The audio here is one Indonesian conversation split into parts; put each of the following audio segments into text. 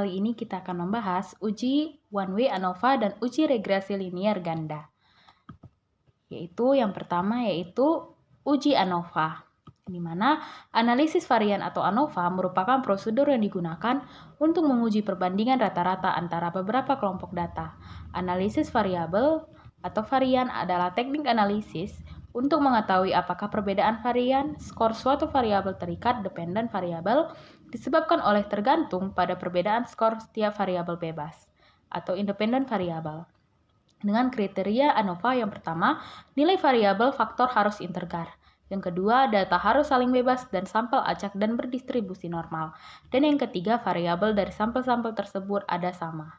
kali ini kita akan membahas uji one-way ANOVA dan uji regresi linier ganda. Yang pertama yaitu uji ANOVA, di mana analisis varian atau ANOVA merupakan prosedur yang digunakan untuk menguji perbandingan rata-rata antara beberapa kelompok data. Analisis variabel atau varian adalah teknik analisis untuk mengetahui apakah perbedaan varian skor suatu variabel terikat dependen variabel disebabkan oleh tergantung pada perbedaan skor setiap variabel bebas atau independen variabel. Dengan kriteria ANOVA yang pertama, nilai variabel faktor harus integer. Yang kedua, data harus saling bebas dan sampel acak dan berdistribusi normal. Dan yang ketiga, variabel dari sampel-sampel tersebut ada sama.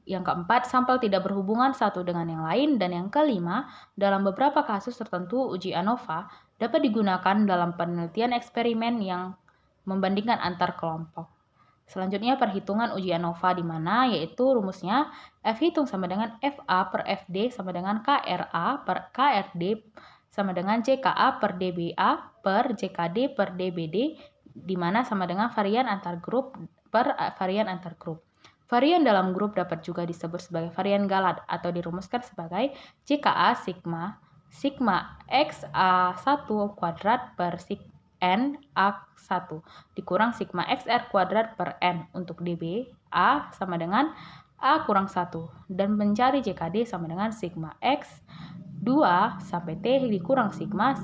Yang keempat, sampel tidak berhubungan satu dengan yang lain. Dan yang kelima, dalam beberapa kasus tertentu uji ANOVA dapat digunakan dalam penelitian eksperimen yang membandingkan antar kelompok. Selanjutnya perhitungan uji ANOVA di mana yaitu rumusnya F hitung sama dengan FA per FD sama dengan KRA per KRD sama dengan JKA per DBA per JKD per DBD di mana sama dengan varian antar grup per varian antar grup. Varian dalam grup dapat juga disebut sebagai varian galat atau dirumuskan sebagai JKA sigma XA1 kuadrat per sigma N A1 dikurang sigma XR kuadrat per N untuk DB A sama dengan A kurang 1 dan mencari JKD sama dengan sigma X 2 sampai T dikurang sigma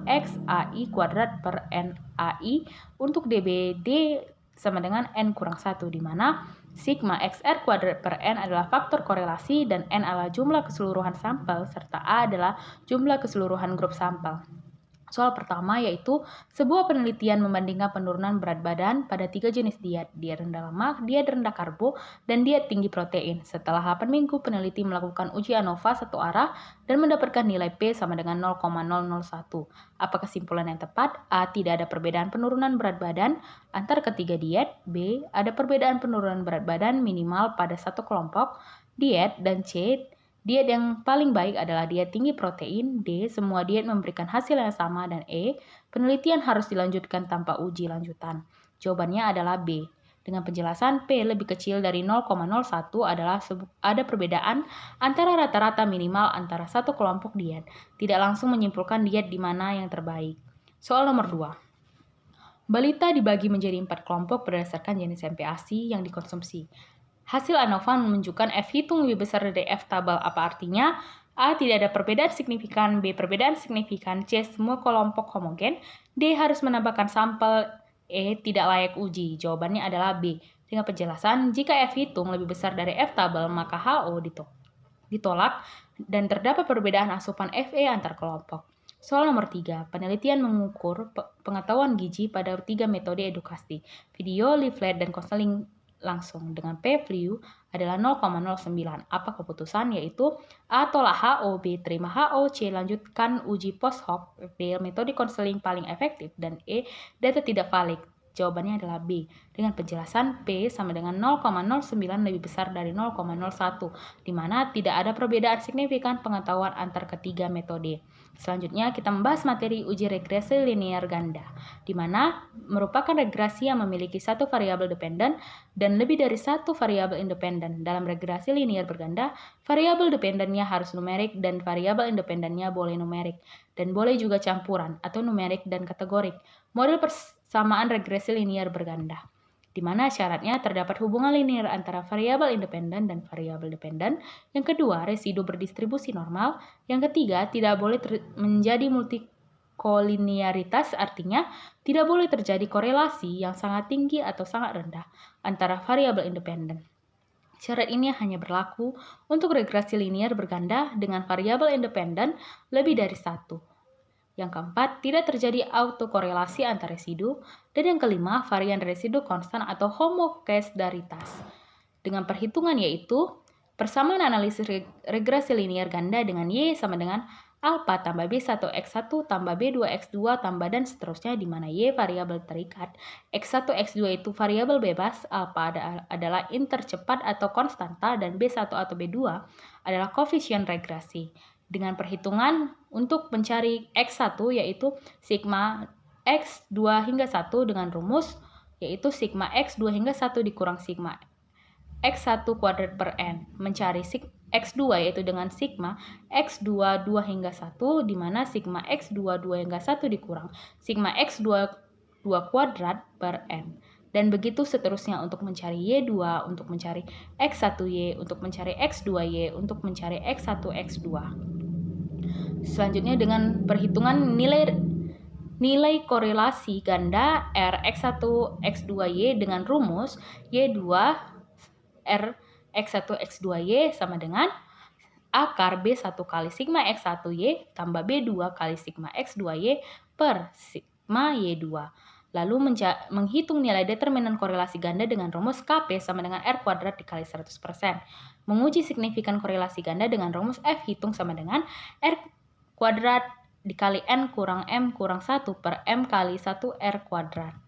X AI kuadrat per N AI untuk DBD sama dengan N kurang 1 di mana sigma XR kuadrat per N adalah faktor korelasi dan N adalah jumlah keseluruhan sampel serta A adalah jumlah keseluruhan grup sampel. Soal pertama yaitu sebuah penelitian membandingkan penurunan berat badan pada 3 jenis diet rendah lemak, diet rendah karbo, dan diet tinggi protein. Setelah 8 minggu, peneliti melakukan uji ANOVA satu arah dan mendapatkan nilai P sama dengan 0,001. Apa kesimpulan yang tepat? A. Tidak ada perbedaan penurunan berat badan antar ketiga diet. B. Ada perbedaan penurunan berat badan minimal pada satu kelompok diet. Dan C. Diet yang paling baik adalah diet tinggi protein. D. Semua diet memberikan hasil yang sama. Dan E. Penelitian harus dilanjutkan tanpa uji lanjutan. Jawabannya adalah B. Dengan penjelasan P lebih kecil dari 0,01 adalah ada perbedaan antara rata-rata minimal antara satu kelompok diet. Tidak langsung menyimpulkan diet di mana yang terbaik. Soal nomor 2. Balita dibagi menjadi 4 kelompok berdasarkan jenis MPASI yang dikonsumsi. Hasil ANOVA menunjukkan F hitung lebih besar dari F tabel. Apa artinya? A. Tidak ada perbedaan signifikan. B. Perbedaan signifikan. C. Semua kelompok homogen. D. Harus menambahkan sampel. E. Tidak layak uji. Jawabannya adalah B. Dengan penjelasan, jika F hitung lebih besar dari F tabel, maka HO ditolak dan terdapat perbedaan asupan Fe antar kelompok. Soal nomor 3. Penelitian mengukur pengetahuan gizi pada 3 metode edukasi. Video, leaflet, dan konseling langsung dengan p-value adalah 0,09. Apa keputusan? Yaitu A. Tolak HO, B. Terima HO, C. Lanjutkan uji post hoc, D. Metode konseling paling efektif, dan E. Data tidak valid. Jawabannya adalah B. Dengan penjelasan P sama dengan 0,09 lebih besar dari 0,01, di mana tidak ada perbedaan signifikan pengetahuan antar ketiga metode. Selanjutnya kita membahas materi uji regresi linier ganda, di mana merupakan regresi yang memiliki satu variabel dependen dan lebih dari satu variabel independen. Dalam regresi linier berganda, variabel dependennya harus numerik dan variabel independennya boleh numerik, dan boleh juga campuran atau numerik dan kategorik. Model persamaan regresi linier berganda, di mana syaratnya terdapat hubungan linier antara variabel independen dan variabel dependen. Yang kedua, residu berdistribusi normal. Yang ketiga, tidak boleh menjadi multikolinearitas, artinya tidak boleh terjadi korelasi yang sangat tinggi atau sangat rendah antara variabel independen. Syarat ini hanya berlaku untuk regresi linier berganda dengan variabel independen lebih dari satu. Yang keempat, tidak terjadi autokorelasi antar residu. Dan yang kelima, varian residu konstan atau homogesitas. Dengan perhitungan yaitu persamaan analisis regresi linier ganda dengan Y sama dengan alpha tambah B1X1 tambah B2X2 tambah dan seterusnya, di mana Y variabel terikat, X1, X2 itu variabel bebas, alpha adalah intercepat atau konstanta, dan B1 atau B2 adalah koefisien regresi. Dengan perhitungan untuk mencari X1 yaitu sigma X2 hingga 1 dengan rumus yaitu sigma X2 hingga 1 dikurang sigma X1 kuadrat per N. Mencari X2 yaitu dengan sigma X2 2 hingga 1, di mana sigma X2 2 hingga 1 dikurang sigma X2 2 kuadrat per N. Dan begitu seterusnya untuk mencari Y2, untuk mencari X1Y, untuk mencari X2Y, untuk mencari X1X2. Selanjutnya dengan perhitungan nilai korelasi ganda R X1 X2Y dengan rumus Y2 R X1 X2Y sama dengan akar B1 kali sigma X1Y tambah B2 kali sigma X2Y per sigma Y2. Lalu menghitung nilai determinan korelasi ganda dengan rumus Kp sama dengan R kuadrat dikali 100%. Menguji signifikan korelasi ganda dengan rumus F hitung sama dengan R kuadrat dikali N kurang M kurang 1 per M kali 1 R kuadrat.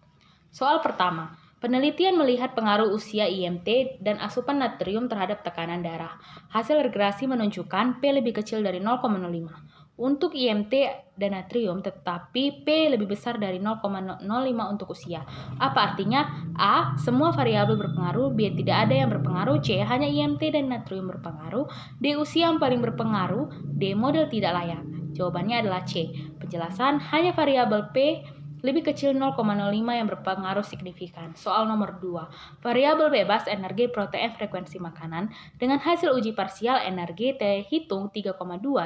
Soal pertama, penelitian melihat pengaruh usia IMT dan asupan natrium terhadap tekanan darah. Hasil regresi menunjukkan P lebih kecil dari 0,05 untuk IMT dan natrium, tetapi P lebih besar dari 0,05 untuk usia. Apa artinya? A. Semua variabel berpengaruh. B. Tidak ada yang berpengaruh. C. Hanya IMT dan natrium berpengaruh. D. Usia yang paling berpengaruh. D. Model tidak layak. Jawabannya adalah C. Penjelasan, hanya variabel P lebih kecil 0,05 yang berpengaruh signifikan. Soal nomor 2. Variabel bebas energi, protein, frekuensi makanan. Dengan hasil uji parsial energi T hitung 3,2,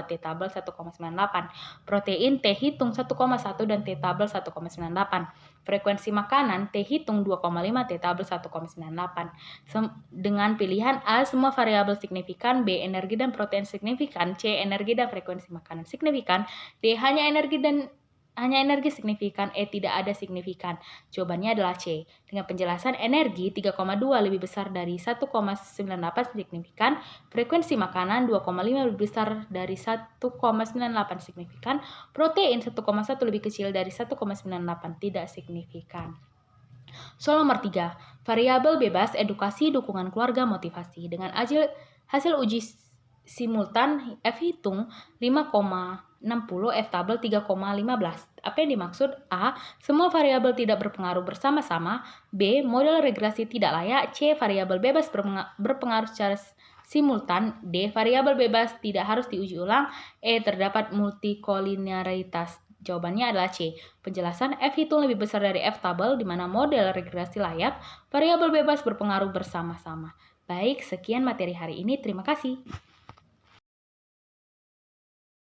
T tabel 1,98. Protein T hitung 1,1 dan T tabel 1,98. Frekuensi makanan T hitung 2,5, T tabel 1,98. Dengan pilihan A semua variabel signifikan, B energi dan protein signifikan, C energi dan frekuensi makanan signifikan, D hanya energi signifikan, E tidak ada signifikan. Jawabannya adalah C. Dengan penjelasan energi 3,2 lebih besar dari 1,98 signifikan, frekuensi makanan 2,5 lebih besar dari 1,98 signifikan, protein 1,1 lebih kecil dari 1,98 tidak signifikan. Soal nomor 3. Variabel bebas, edukasi, dukungan keluarga, motivasi. Dengan hasil uji simultan F hitung 5,60, F tabel 3,15. Apa yang dimaksud? A. Semua variabel tidak berpengaruh bersama-sama. B. Model regresi tidak layak. C. Variabel bebas berpengaruh secara simultan. D. Variabel bebas tidak harus diuji ulang. E. Terdapat multikolinearitas. Jawabannya adalah C. Penjelasan, F hitung lebih besar dari F tabel, di mana model regresi layak. Variabel bebas berpengaruh bersama-sama. Baik, sekian materi hari ini. Terima kasih.